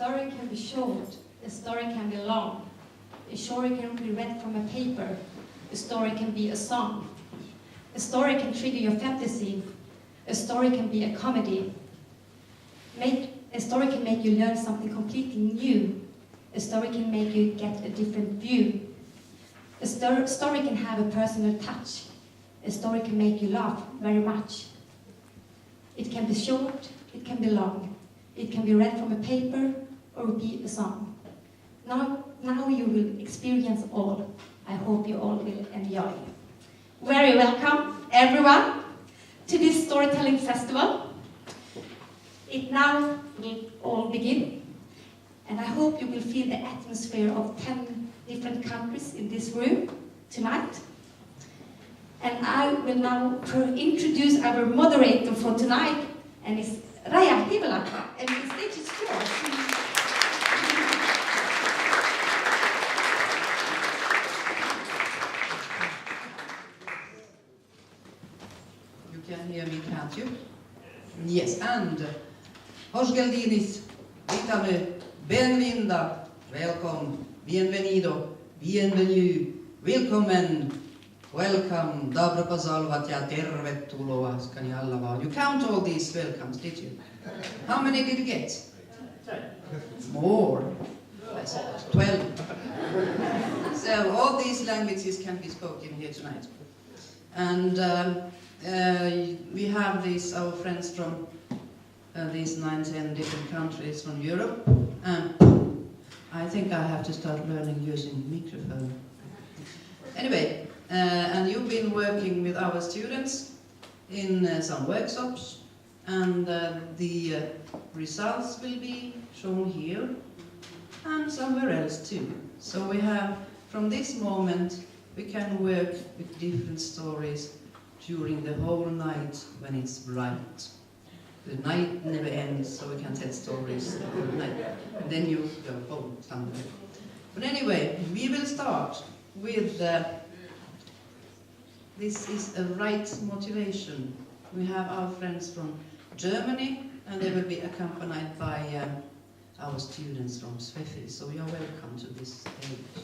story can be short, a story can be long. A story can be read from a paper, a story can be a song. A story can trigger your fantasy, a story can be a comedy. A story can make you learn something completely new. A story can make you get a different view. A story can have a personal touch. A story can make you laugh very much. It can be short, it can be long. It can be read from a paper or be a song. Now you will experience all. I hope you all will enjoy. Very welcome, everyone, to this storytelling festival. It now will all begin, and I hope you will feel the atmosphere of 10 different countries in this room tonight. And I will now introduce our moderator for tonight, and it's Raja Hivela, and the stage is yours. You can hear me, can't you? Yes, and Hosgeldinis, Vitame, Benvinda, welcome, bienvenido, bienvenue, willkommen, welcome, dobro pozdravovat ja tervetuloa, ska ni alla vara. You count all these welcomes, did you? How many did you get? More. 12. So all these languages can be spoken here tonight. And we have these, our friends from these 9-10 different countries from Europe. And I think I have to start learning using microphone. Anyway, and you've been working with our students in some workshops, and the results will be shown here and somewhere else too. So we have, from this moment, we can work with different stories during the whole night when it's bright. The night never ends, so we can tell stories all night. And then you go home somewhere. But anyway, we will start with this is a right motivation. We have our friends from Germany, and they will be accompanied by our students from Sveffi. So you are welcome to this stage.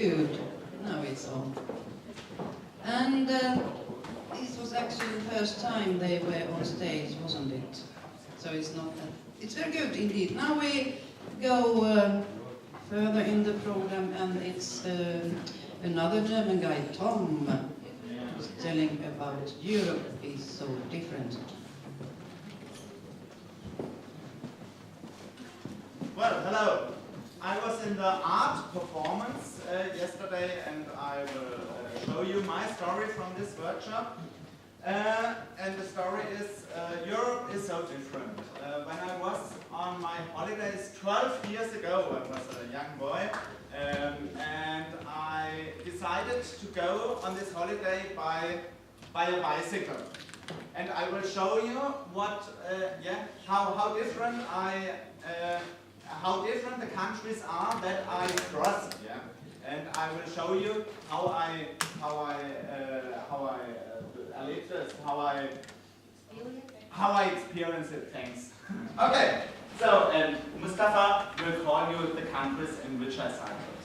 Good. Now it's so. And this was actually the first time they were on stage, wasn't it? So it's not that. It's very good indeed. Now we go further in the program, and it's another German guy, Tom, who's telling about Europe is so different. Well, hello. I was in the art performance yesterday, and I will show you my story from this workshop. And the story is, Europe is so different. When I was on my holidays 12 years ago, I was a young boy, and I decided to go on this holiday by a bicycle. And I will show you what, how different how different the countries are that I cross. Yeah, and I will show you how I live this, how I experience it. Thanks. Okay, so Mustafa will call you the countries in which I cycled.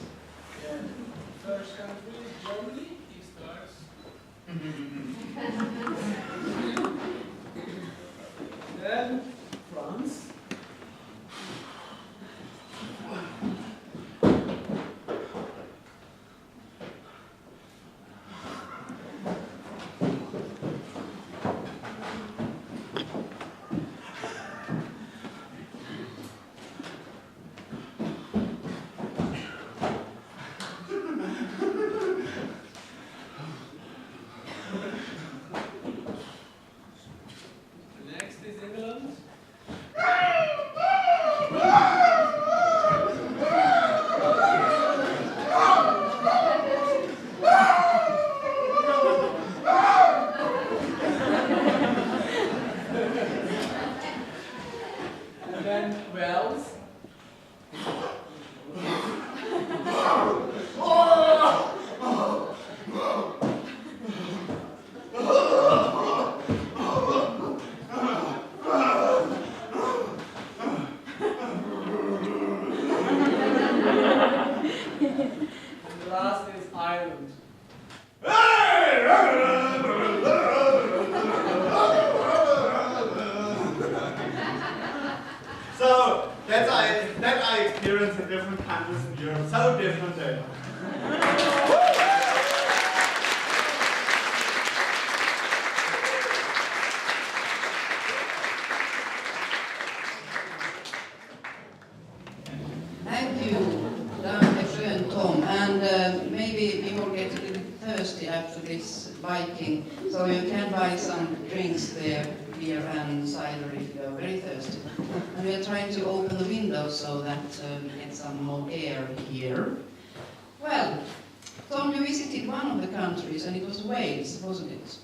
Yeah. First country, Germany, he starts. Then France. Next is England. And then Wales. And the last is Ireland. So that I experience in different countries in Europe, so different. Thank you, Dankeschön, Tom. And maybe we will get a little thirsty after this biking, so you can buy some drinks there, beer and cider if you are very thirsty. And we are trying to open the windows so that we get some more air here. Well, Tom, you visited one of the countries, and it was Wales, wasn't it?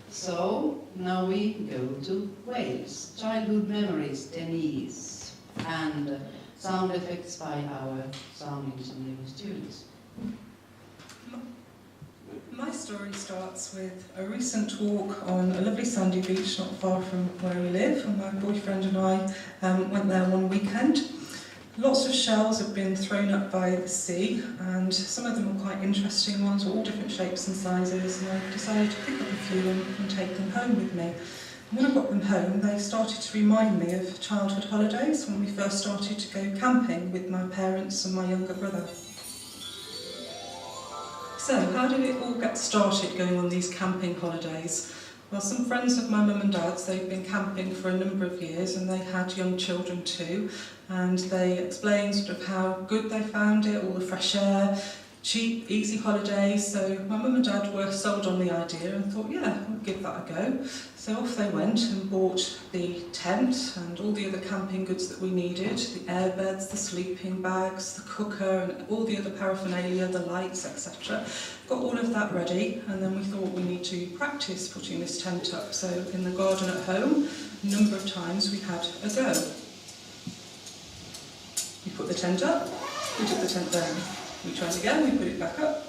So now we go to Wales. Childhood memories, Denise, and sound effects by our sound engineering students. My story starts with a recent walk on a lovely sandy beach not far from where we live, and my boyfriend and I went there one weekend. Lots of shells have been thrown up by the sea, and some of them were quite interesting ones, all different shapes and sizes, and I decided to pick up a few and take them home with me. And when I got them home, they started to remind me of childhood holidays when we first started to go camping with my parents and my younger brother. So, how did it all get started going on these camping holidays? Well, some friends of my mum and dad's, they've been camping for a number of years, and they had young children too, and they explained sort of how good they found it, all the fresh air, cheap, easy holidays. So my mum and dad were sold on the idea and thought, yeah, we'll give that a go. So off they went and bought the tent and all the other camping goods that we needed, the airbeds, the sleeping bags, the cooker and all the other paraphernalia, the lights, etc. Got all of that ready, and then we thought we need to practice putting this tent up. So in the garden at home, a number of times we had a go. We put the tent up, we took the tent down. We tried again, we put it back up,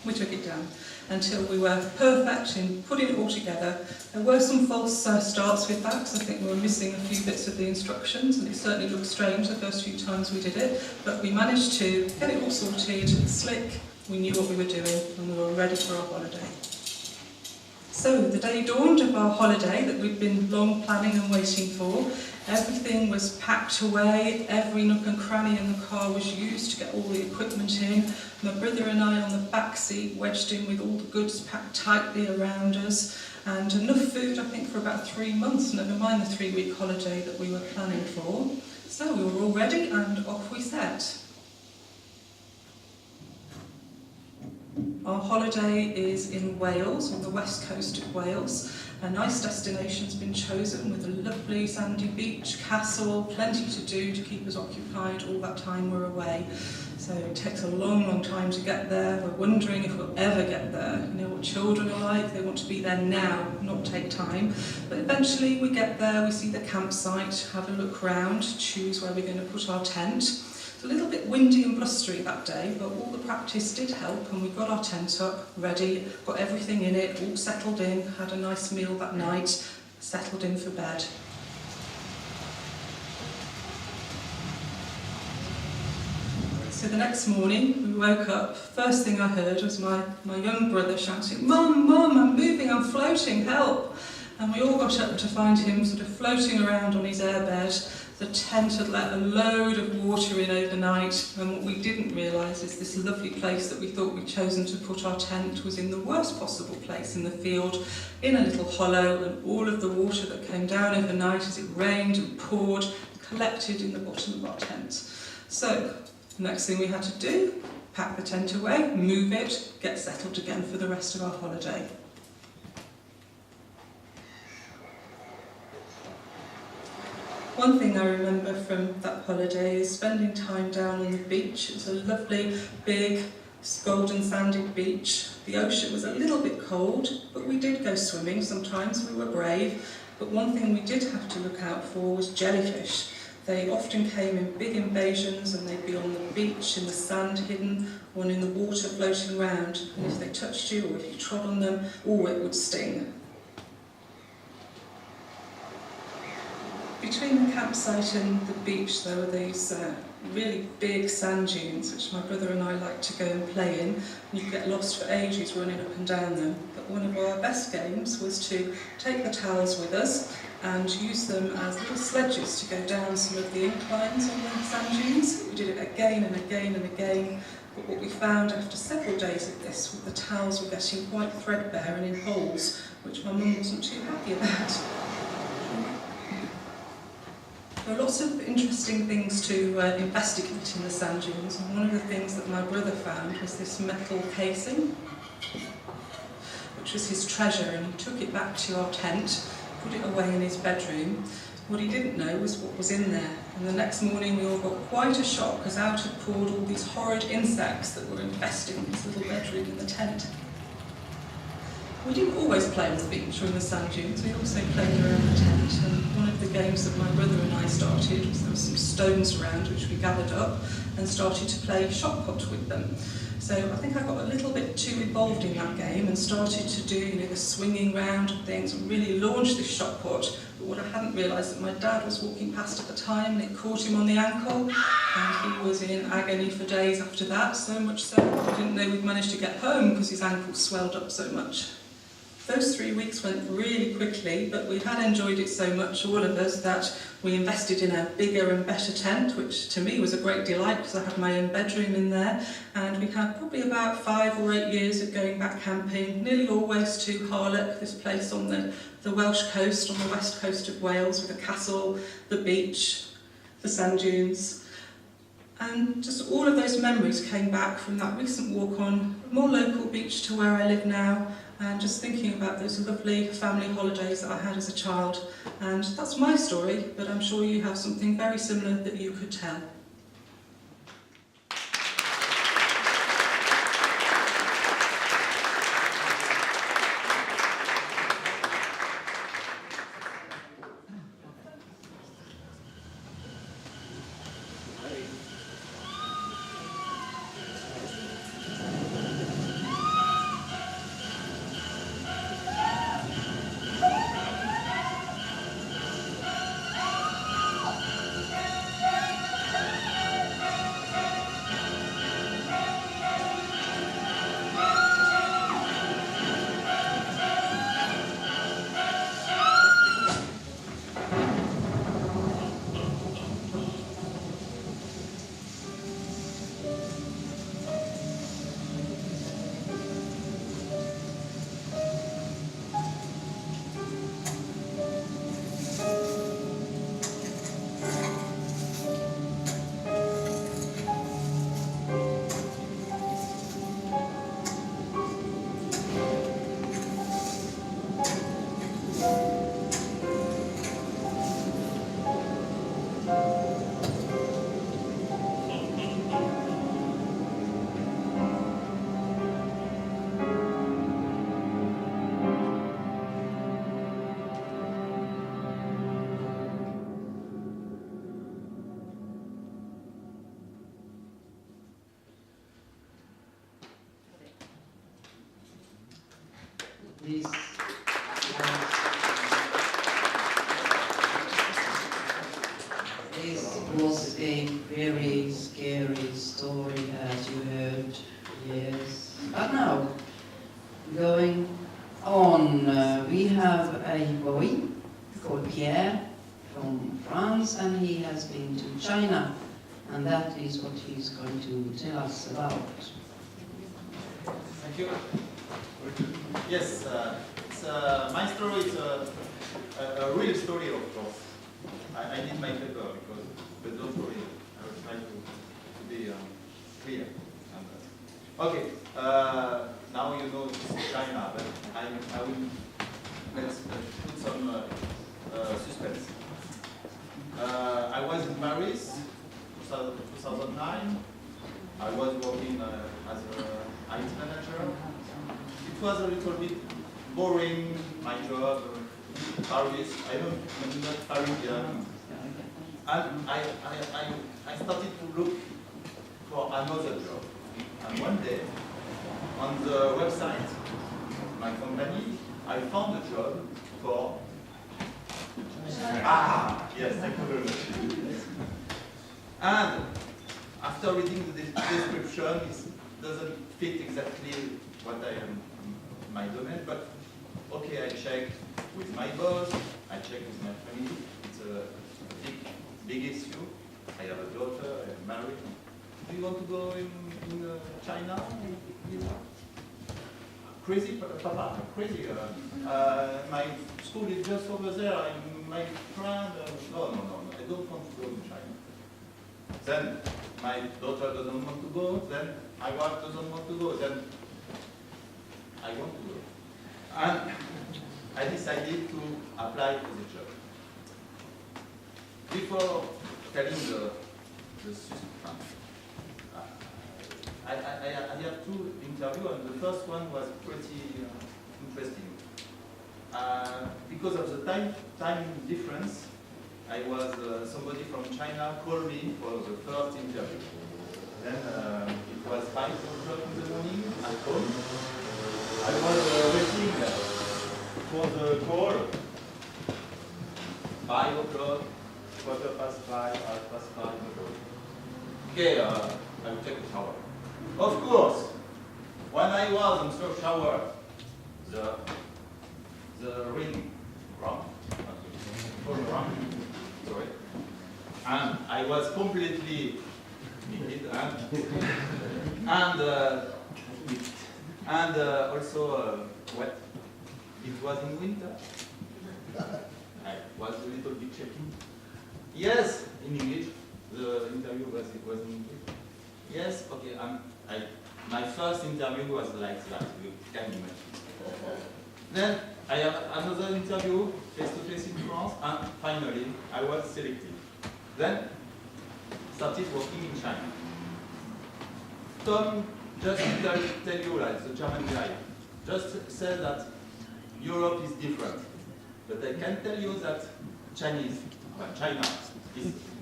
we took it down, until we were perfect in putting it all together. There were some false starts with that, because I think we were missing a few bits of the instructions, and it certainly looked strange the first few times we did it, but we managed to get it all sorted, slick, We knew what we were doing and we were ready for our holiday. So the day dawned of our holiday that we'd been long planning and waiting for. Everything was packed away, every nook and cranny in the car was used to get all the equipment in. My brother and I on the back seat, wedged in with all the goods packed tightly around us, and enough food, I think, for about 3 months, never mind the 3-week holiday that we were planning for. So we were all ready and off we set. Our holiday is in Wales, on the west coast of Wales. A nice destination's been chosen with a lovely sandy beach, castle, plenty to do to keep us occupied all that time we're away. So it takes a long, long time to get there. We're wondering if we'll ever get there. You know what children are like, they want to be there now, not take time. But eventually we get there, we see the campsite, have a look round, choose where we're going to put our tent. It's a little bit windy and blustery that day, but all the practice did help and we got our tent up, ready, got everything in it, all settled in, had a nice meal that night, settled in for bed. So the next morning, we woke up, first thing I heard was my young brother shouting, "Mum, Mum, I'm moving, I'm floating, help!" And we all got up to find him sort of floating around on his airbed. The tent had let a load of water in overnight, and what we didn't realise is this lovely place that we thought we'd chosen to put our tent was in the worst possible place in the field, in a little hollow, and all of the water that came down overnight as it rained and poured collected in the bottom of our tent. So, the next thing we had to do, pack the tent away, move it, get settled again for the rest of our holiday. One thing I remember from that holiday is spending time down on the beach. It was a lovely, big, golden sanded beach. The ocean was a little bit cold, but we did go swimming sometimes, we were brave. But one thing we did have to look out for was jellyfish. They often came in big invasions and they'd be on the beach, in the sand hidden, or in the water floating around. And if they touched you or if you trod on them, oh, it would sting. Between the campsite and the beach there were these really big sand dunes which my brother and I liked to go and play in. You could get lost for ages running up and down them. But one of our best games was to take the towels with us and use them as little sledges to go down some of the inclines on the sand dunes. We did it again and again and again. But what we found after several days of this was the towels were getting quite threadbare and in holes, which my mum wasn't too happy about. There are lots of interesting things to investigate in the sand dunes, and one of the things that my brother found was this metal casing, which was his treasure, and he took it back to our tent, put it away in his bedroom. What he didn't know was what was in there, and the next morning we all got quite a shock as out had poured all these horrid insects that were infesting his little bedroom in the tent. We didn't always play on the beach or in the sand dunes, we also played around the tent, and one of the games that my brother and I started was there were some stones around which we gathered up and started to play shot put with them. So I think I got a little bit too involved in that game and started to do the swinging round and things and really launch this shot put. But what I hadn't realised that my dad was walking past at the time and it caught him on the ankle, and he was in agony for days after that, so much so I didn't know we'd managed to get home because his ankle swelled up so much. Those 3 weeks went really quickly, but we had enjoyed it so much, all of us, that we invested in a bigger and better tent, which to me was a great delight because I had my own bedroom in there. And we had probably about 5 or 8 years of going back camping, nearly always to Harlech, this place on the Welsh coast, on the west coast of Wales, with a castle, the beach, the sand dunes. And just all of those memories came back from that recent walk on a more local beach to where I live now, and just thinking about those lovely family holidays that I had as a child. And that's my story, but I'm sure you have something very similar that you could tell. This was a very scary story, as you heard. Yes. But now, going on, we have a boy called Pierre from France, and he has been to China, and that is what he's going to tell us about. Thank you. Yes, my story is a real story, of course. I did my paper because, but don't worry, I will try to be clear. Okay, now you know this is China, but I will let's put some suspense. I was in Paris, 2009. I was working as an IT manager. It was a little bit boring, my job. Paris, I'm not Parisian. And I started to look for another job. And one day, on the website of my company, I found a job for... Yes, thank you very much. And after reading the description, it doesn't fit exactly what I am in my domain, but okay, I checked with my boss, I checked with my family. It's a big issue. I have a daughter, I'm married. Do you want to go in China? Crazy, Papa, crazy. My school is just over there. I'm my friend. No, I don't want to go in China. Then my daughter doesn't want to go. Then my wife doesn't want to go. Then I want to go. And I decided to apply for the job. Before telling the system, I had two interviews, and the first one was pretty interesting. Because of the time difference, I was somebody from China called me for the first interview. Then it was 5 o'clock in the morning at home. I was waiting for the call. 5 o'clock, 5:15, 5:05. Okay, I will take a shower. Of course, when I was in the shower, the ring rang, sorry, and I was completely naked and also wet. It was in winter. I was a little bit shaking. Yes, in English. The interview was in English. Yes, okay. My first interview was like that. You can imagine. Then I have another interview face-to-face in France, and finally I was selected. Then started working in China. Tom just tell you, like the German guy, just said that Europe is different. But I can tell you that China is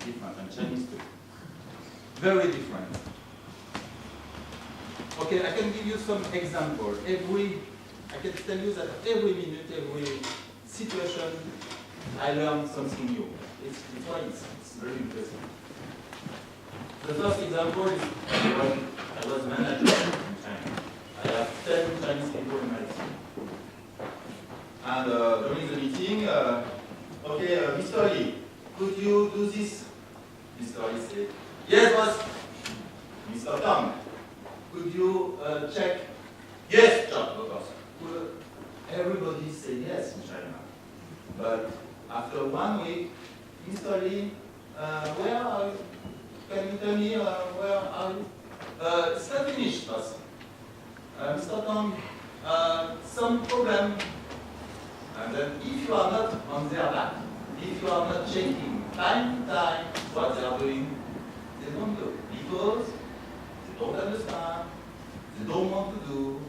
different, and Chinese too. Very different. Okay, I can give you some example. I can tell you that every minute, every situation, I learn something new. It's why it's very interesting. The first example is when I was manager in China. I have 10 Chinese people in my team. And during the meeting, okay, Mr. Lee, could you do this? Mr. Lee said, yes, boss. Mr. Tang, could you check? Yes, John, of course. Everybody said yes in China. But after 1 week, Mr. Lee, where are you? Can you tell me where are you? It's not finished, boss. Mr. Tang, some problem. And then if you are not on their back, if you are not checking time to time what they are doing, they don't do. Because they don't understand, they don't want to do,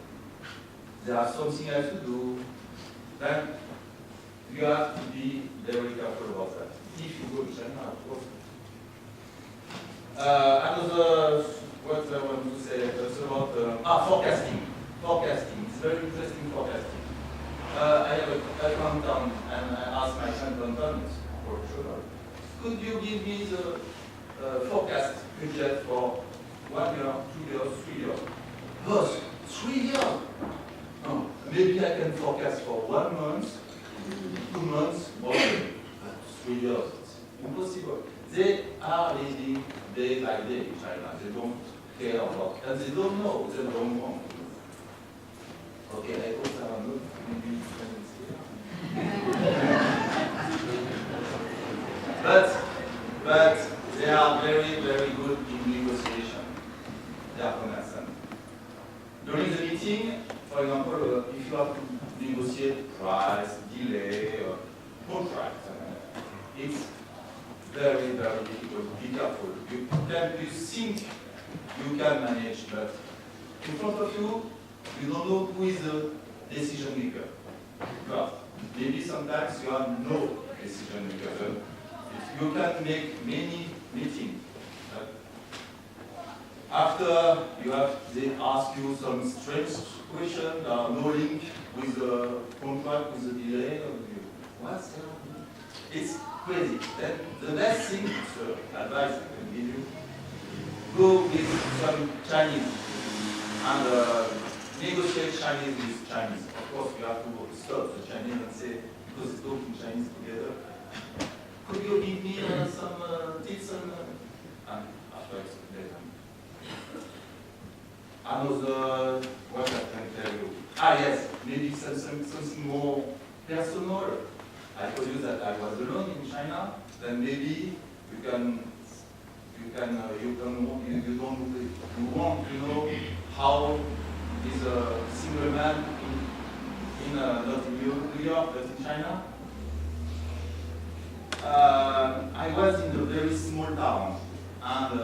they have something else to do, then you have to be very careful about that. If you go to China, of course. Another, what I want to say, that's about forecasting. Forecasting, it's very interesting forecasting. I have a countdown and I ask my consultant for sure, could you give me the forecast budget for 1 year, 2 years, 3 years? Boss, 3 years? No, maybe I can forecast for 1 month, 2 months, okay, but 3 years, it's impossible. They are living day by day in China. They don't care about, and they don't know, they don't want. Okay, I hope there are not maybe friends here. But they are very, very good in negotiation. They are commerçants. During the meeting, for example, if you have to negotiate price, delay, or contract, it's very, very difficult. Be careful. You think you can manage, but in front of you, you don't know who is the decision maker. Maybe sometimes you have no decision maker. You can make many meetings. After they ask you some strange questions, no link with the contract, with the delay. What's happening? It's crazy. Then the best thing, advice I can give you, go with some Chinese and negotiate Chinese with Chinese. Of course, you have to stop the Chinese and say, because it's talking Chinese together, could you give me some tips and after explain. Another, what I can tell you? Yes, maybe something more personal. I told you that I was alone in China. Then maybe you want to know how is a single man not in New York but in China. I was in a very small town, and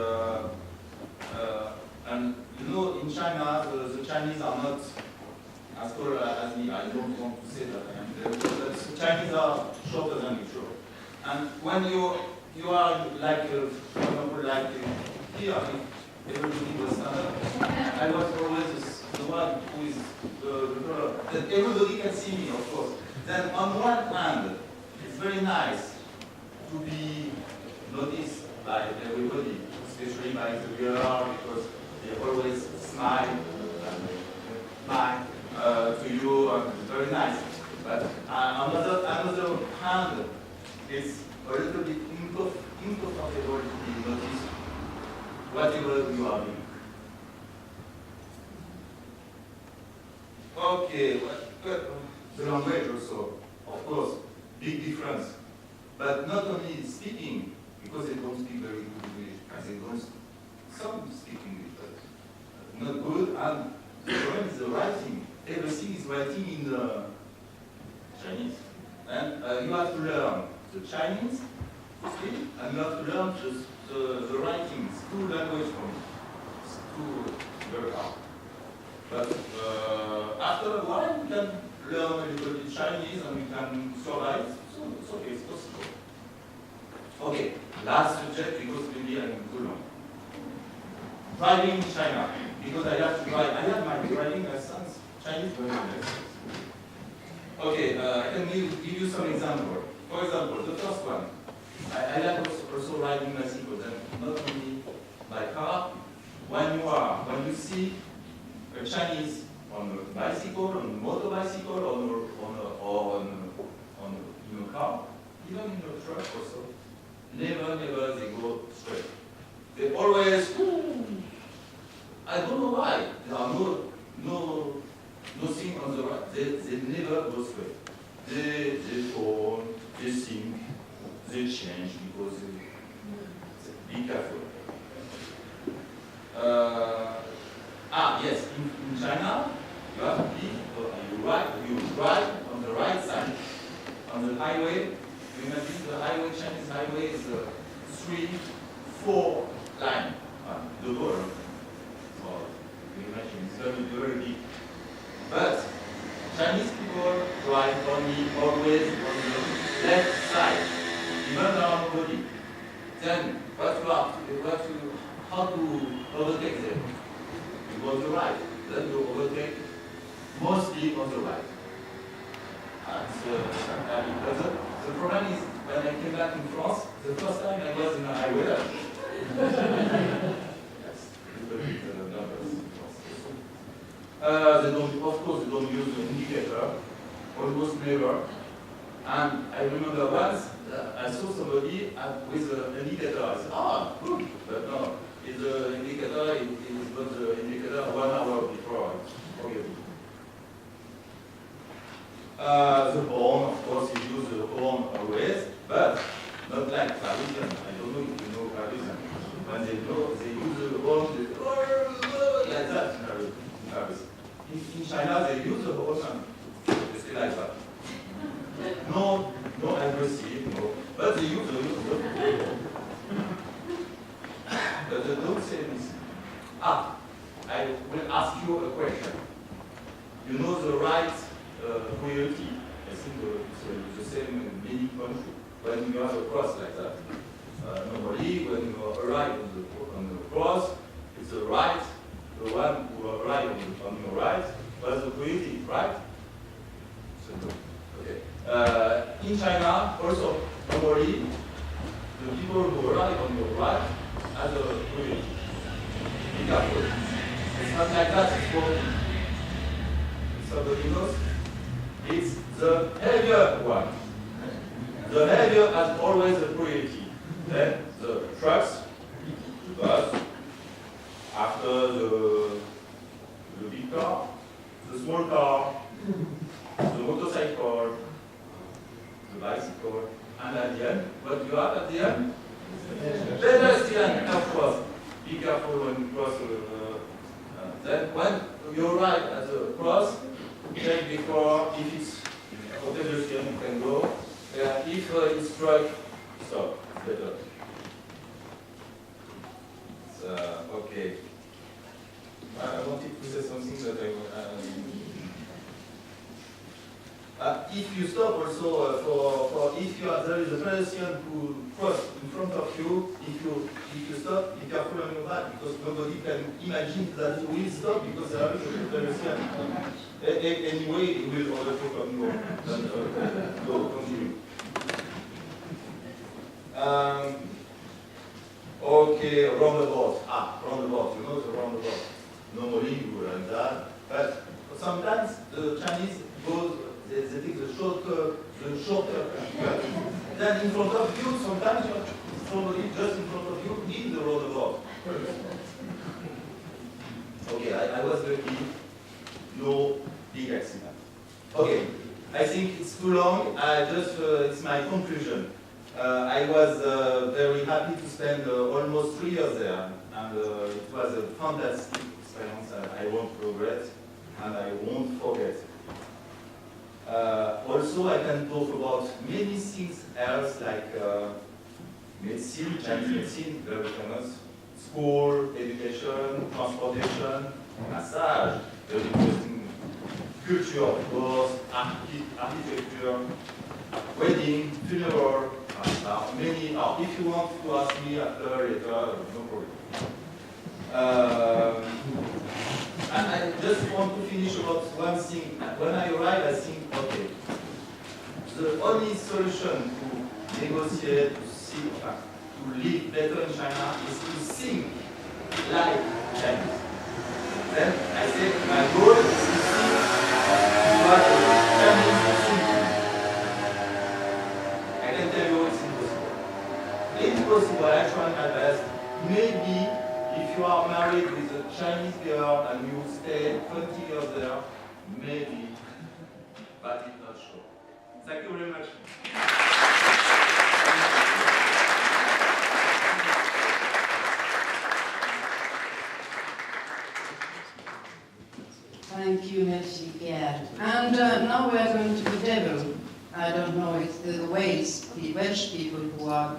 you know, in China, the Chinese are not as tall as me. I don't want to say that I am very tall, but the Chinese are shorter than usual. And when you are like, for example, like here, everybody will stand up. I was always the one who is the taller. That everybody can see me, of course. Then on one hand, it's very nice to be noticed by everybody, especially by the girl, because they always smile to you, and it's very nice. But on the other hand, it's a little bit uncomfortable to be noticed whatever you are doing. Okay, the language also, of course, big difference. But not only speaking, because they don't speak very good English, they don't, some speak English, but not good, and the problem is the writing. Everything is writing in the Chinese. And you have to learn the Chinese to speak, and you have to learn the writing. It's two language for me. It's too very hard. But after a while, we can learn a little bit Chinese and we can survive. So it's okay, it's possible. Okay, last subject because maybe I'm too long. Driving in China, because I have to drive. I have my driving license, Chinese driving license. Okay, I can give you some example. For example, the first one, I like also riding bicycles, and not only by car. When you see a Chinese on a bicycle, on a motorbicycle, or in a car, even in a truck also, never they go straight. They always, I don't know why. There are nothing on the right. They never go straight. They turn, they think, they change because be careful. Yes, in China, you have to be, you drive on the right side. On the highway, you imagine the highway, Chinese highway is 3, 4 line. The road. So you imagine it's very, very big. But Chinese people drive only always on the left side, even around nobody. Then how to overtake them? You go on the right, then you overtake mostly on the right. but the problem is, when I came back in France, the first time I was in a highway. Yes, a little bit nervous in France. They don't, of course, they don't use an indicator, almost never. And I remember once I saw somebody with an indicator. I said, "Ah, good," but no, it's the indicator. It is not the indicator 1 hour before. Forget it. The horn, of course, you use the horn always, but not like Parisian. I don't know if you know Parisian. When they use the horn, they like that in Paris. In China, they use the horn and they say like that. No aggressive, no. But they use the horn. But they don't say anything. I will ask you a question. You know the right priority. I think it's the same in many countries. When you have a cross like that, normally when you arrive on the cross, it's the right, the one who arrives on your right, was the priority, right? So, okay. In China, also normally the people who arrive on your right have a priority. Be careful. It's not like that. It's for somebody knows. It's the heavier one. The heavier has always a priority. Then the trucks, the bus, after the big car, the small car, the motorcycle, the bicycle, and at the end, what you have at the end? Pedestrian, of course. Be careful when you cross. Then when you arrive at the cross, check before if it's a pedestrian, you can go. If it's truck, stop. Better. Okay. I wanted to say something that if you stop also for if there is a pedestrian who cross in front of you, if you stop, be careful on your back because nobody can imagine that you will stop because there is a pedestrian. Anyway, it will overtake on you. Go, continue. Okay, roundabout. Roundabout. You know the roundabout. Normally you will like that, but sometimes the Chinese goes. They take the shortcut. Then in front of you, sometimes somebody just in front of you in the roundabout. Okay, I was lucky. No big accident. Okay, I think it's too long. It's my conclusion. I was very happy to spend almost 3 years there, and it was a fantastic experience. I won't regret, and I won't forget. Also, I can talk about many things else like medicine, Chinese medicine, very famous, school, education, transportation, massage, very interesting, culture, of course, architecture, wedding, funeral, many. If you want to ask me after, later, no problem. And I just want to finish about one thing. When I arrived, I think, okay, the only solution to negotiate, to live better in China is to think like Chinese. Then I said, my goal is to think what Chinese think. I can tell you it's impossible. It's possible, I try my best. Maybe if you are married with a Chinese girl and you stay 20 years there, maybe, but it's not sure. Thank you very much. Thank you, merci Pierre. And now we are going to the devil. I don't know, it's the Welsh people who are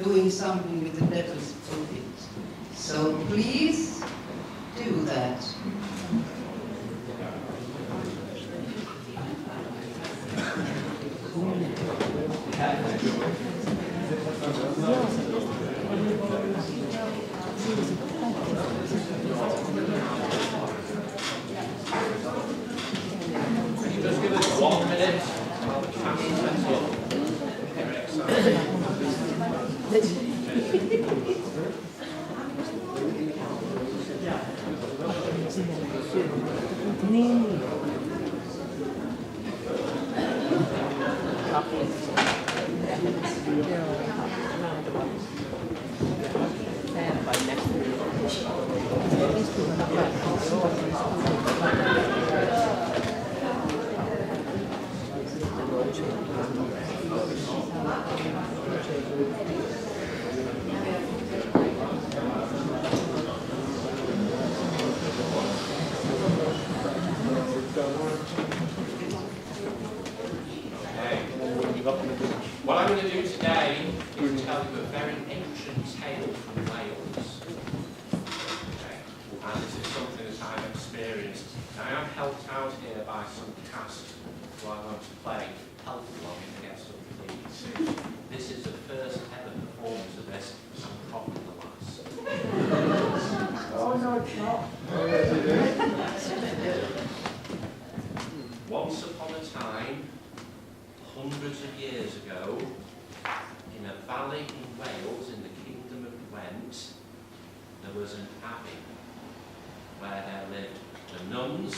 doing something with the devil's pulpit. So please do that. Just give us 1 minute. out here by some task, so I want to play help along and get some leads. This is the first ever performance of this, and probably the last. Oh, no, it's not. Once upon a time, hundreds of years ago, in a valley in Wales, in the kingdom of Gwent, there was an abbey where there lived the nuns,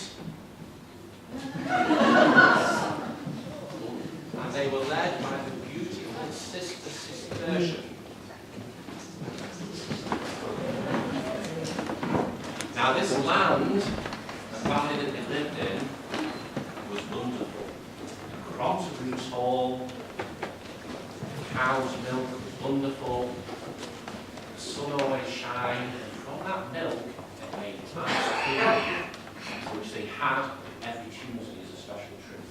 and they were led by the beautiful Sister Cistercian. Now this land, the valley that they lived in, was wonderful. The crops grew tall, the cow's milk was wonderful, the sun always shined, and from that milk they made ice cream, which they had every Tuesday as a special treat.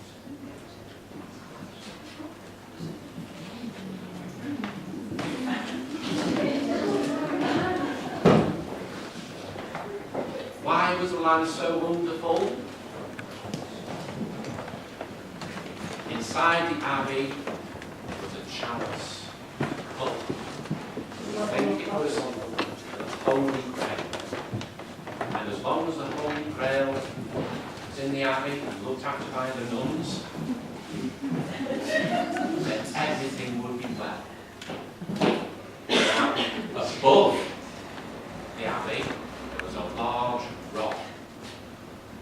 Why was the land so wonderful? Inside the abbey was a chalice, a cup. I think it was the Holy Grail. And as long as the Holy Grail was in the abbey and looked after by the nuns, then everything would be well. Now, above the abbey, there was a large rock.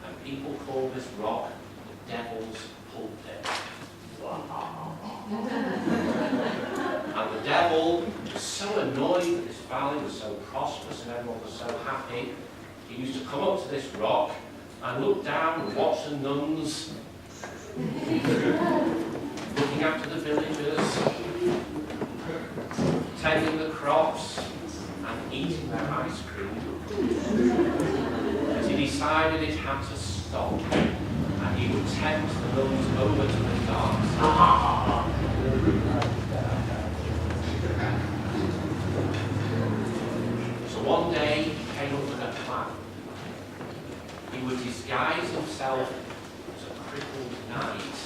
And people call this rock the Devil's Pulpit. And the devil was so annoyed that this valley was so prosperous and everyone was so happy, he used to come up to this rock and look down and watch the nuns looking after the villagers, tending the crops and eating their ice cream. But he decided it had to stop, and he would tempt the nuns over to the dark side. So one day he came up with a plan. He would disguise himself as a crippled knight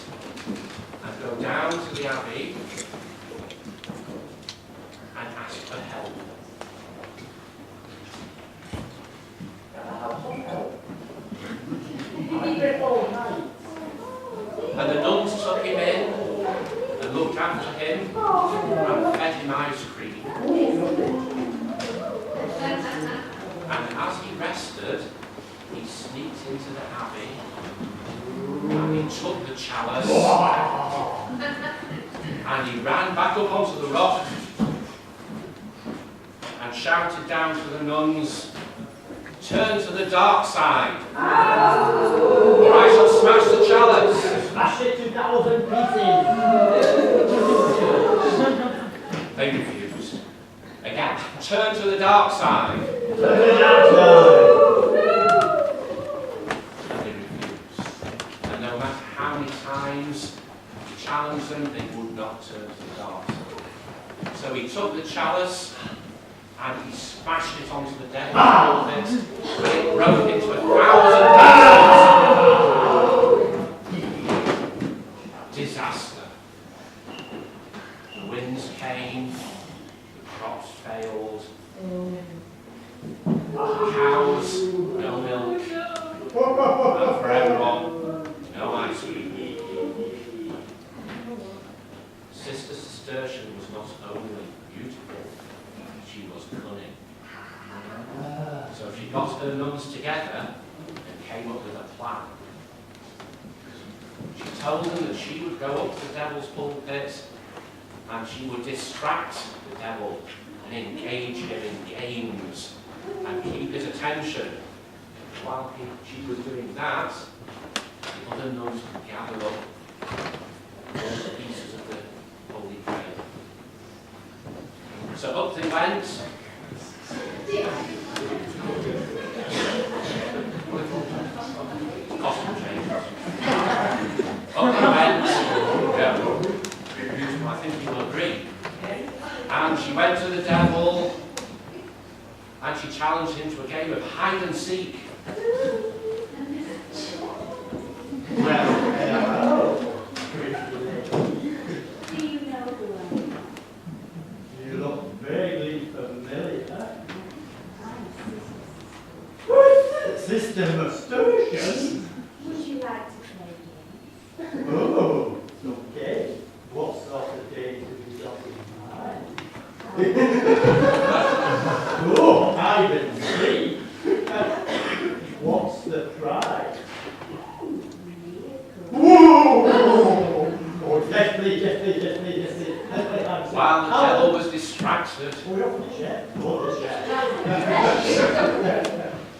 and go down to the abbey and ask for help. And the nuns took him in and looked after him and fed him ice cream. And as he rested, he sneaked into the abbey and he took the chalice and he ran back up onto the rock and shouted down to the nuns, "Turn to the dark side, or I shall smash the chalice." Smash it to 1,000 pieces. They refused. Again, turn to the dark side. Turn to the dark side. And they refused. And no matter how many times he challenged them, they would not turn to the dark side. So he took the chalice and he smashed it onto the devil's pulpit, and it broke into 1,000 pieces. Disaster. The winds came, the crops failed, cows, no milk, and for everyone, no ice cream. Sister Cistercian was not only beautiful, she was cunning. So she got her nuns together and came up with a plan. She told them that she would go up to the devil's pulpit and she would distract the devil and engage him in games and keep his attention. While she was doing that, the other nuns would gather up all the pieces of the Holy Grail. So up they went. Costume change. Up they went. Yeah. Beautiful, I think you will agree. And she went to the devil and she challenged him to a game of hide and seek. Well, hello. Do you know who I am? You look vaguely familiar. I'm Sister Mustorian? Would you like to play games? Oh, okay. What sort of games have you got in mind? Oh, hide and seek. What's the prize? Whoa! Oh, yes, please, yes, please, yes, please, yes, please. While the devil was distracted, Oh, you're the chef. Oh, the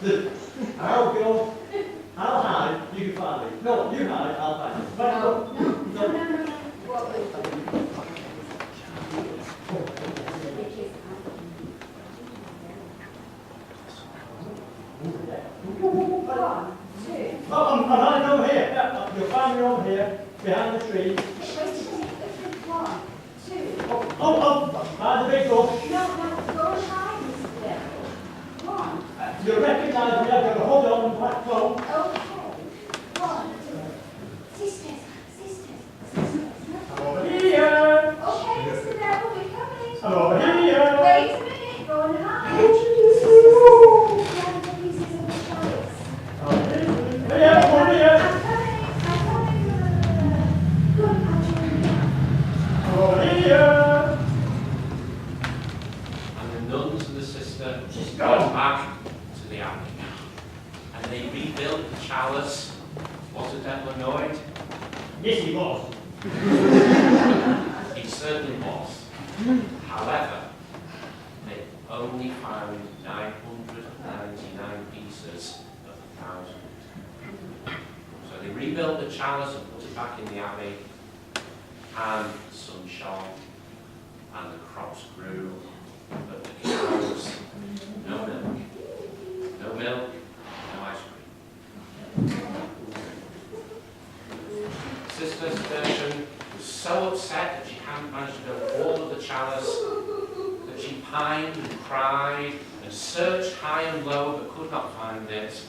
chef. I'll go. I'll hide. You can find me. No, you hide. I'll find you. Right, No. What would you? One, two. Oh, I'm hiding over here. You'll find me over here, behind the tree. Wait, one, two. Oh, by the big door. No, go and hide, Mr. Devil. One. You recognise me. I've got to hold on and back phone. Okay. One, two. Sisters. I'm over here. Okay, Mr. Devil, we're coming. I'm over here. Wait a minute, go and hide. Grab the pieces of the chalice. Here, over here. I'm coming. Good, I'm over here. and the nuns and the sister She's went gone. back to the abbey. And they rebuilt the chalice. Was the devil annoyed? Yes, he was. He certainly was. However, they only found 999 pieces of 1,000. So they rebuilt the chalice and put it back in the abbey, and the sun shone, and the crops grew, but the cows, no milk, no ice cream. Sister Sturgeon was so upset that she hadn't managed to build all of the chalice that she pined and cried and searched high and low but could not find it,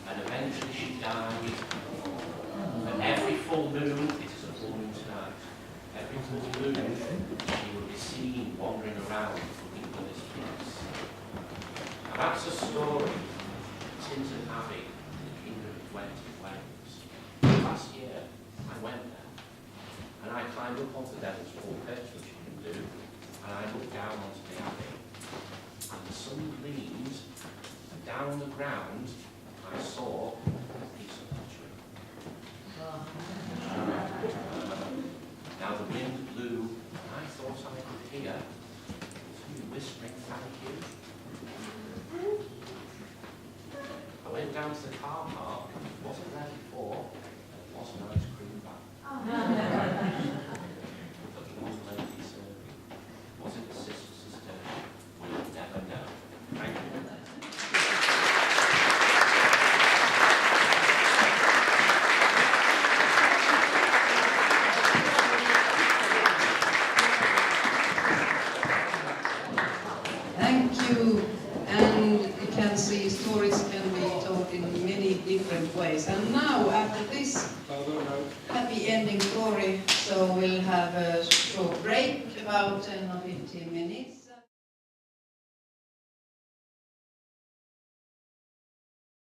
and eventually she died. And every full moon, it is a full moon tonight, every full moon she would be seen wandering around looking for this place. Now that's a story. Tinton Abbey, in the Kingdom of Wales. Last year, I went there, and I climbed up onto the Devil's Pulpit, which you can do, and I looked down onto the abbey, and the sun gleamed, and down on the ground, I saw a piece of pottery. Now the wind blew, and I thought I could hear somebody whispering thank you. I went down to the car park, it wasn't there before, there was an ice cream van. But the one lady serving, was it the sister? We'll never know. Thank you. Thank you. And you can see stories can be told in many different ways. And now, after this happy ending story, so we'll have a short break, about 10 or 15 minutes.